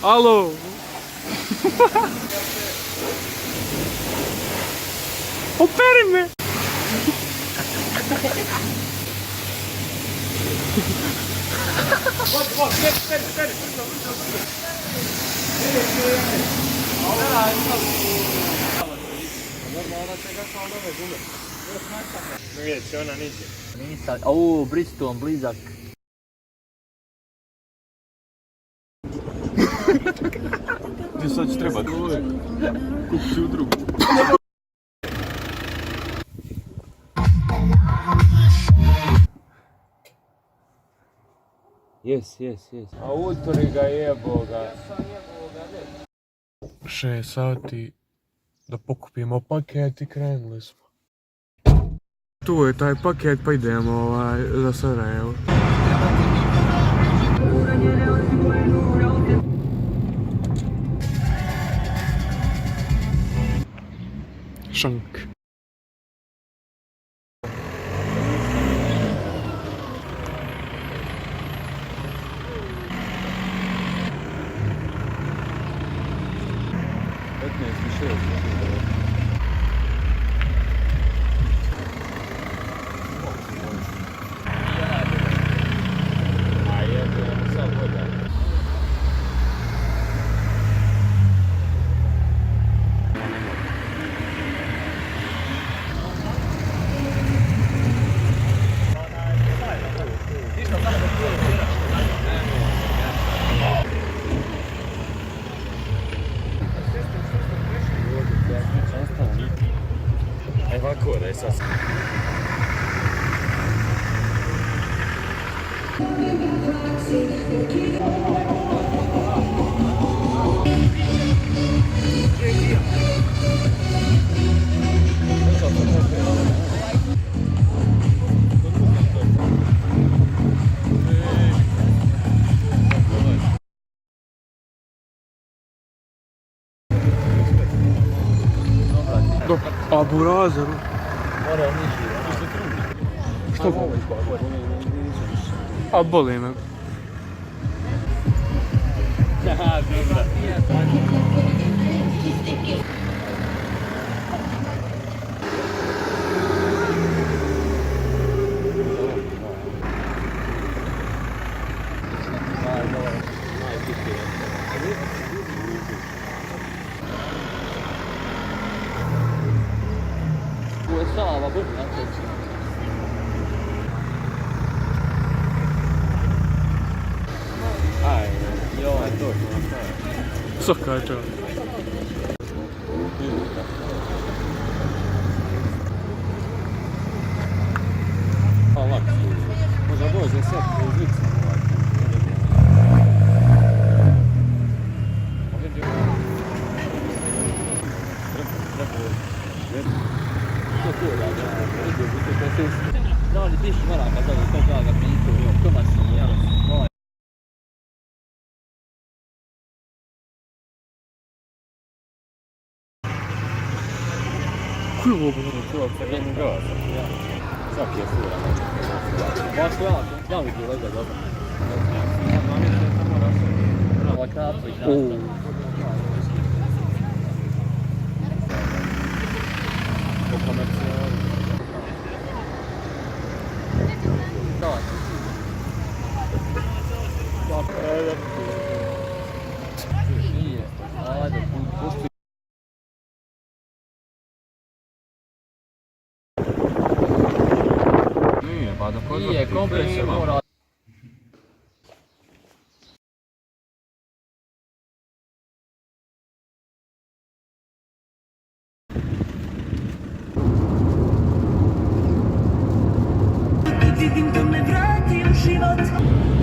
Alo! Operi me! Vidjet će ona niđe. Nisam, au, Bridgestone, blizak. Gdje sad će trebati? Kupit ću u drugu. Yes. A uturi ga jebo ga. 6 sati da pokupimo paket i krenuli smo. Tu je taj paket pa idemo za Sarajevo. Šank. Ovako da je sad. A burazeru? Mora niži. Što boli? A boli me. Aha, dobra. USA var bubblan också. Aj, Ja, då. Socka je to. Pa lako. Možda dođe sad u ulicu. No, li dici guarda, ma dove sto qua capito io, come si Koji je ovo? to crveni gaz. Svaki je fura. Baš jako, znam li ti lega dobro. Ova kapa i nasta. Po komercijalu. Da. Nije, ajde, pusti. Nije, kompresor mora... Vidim da me vrati u život.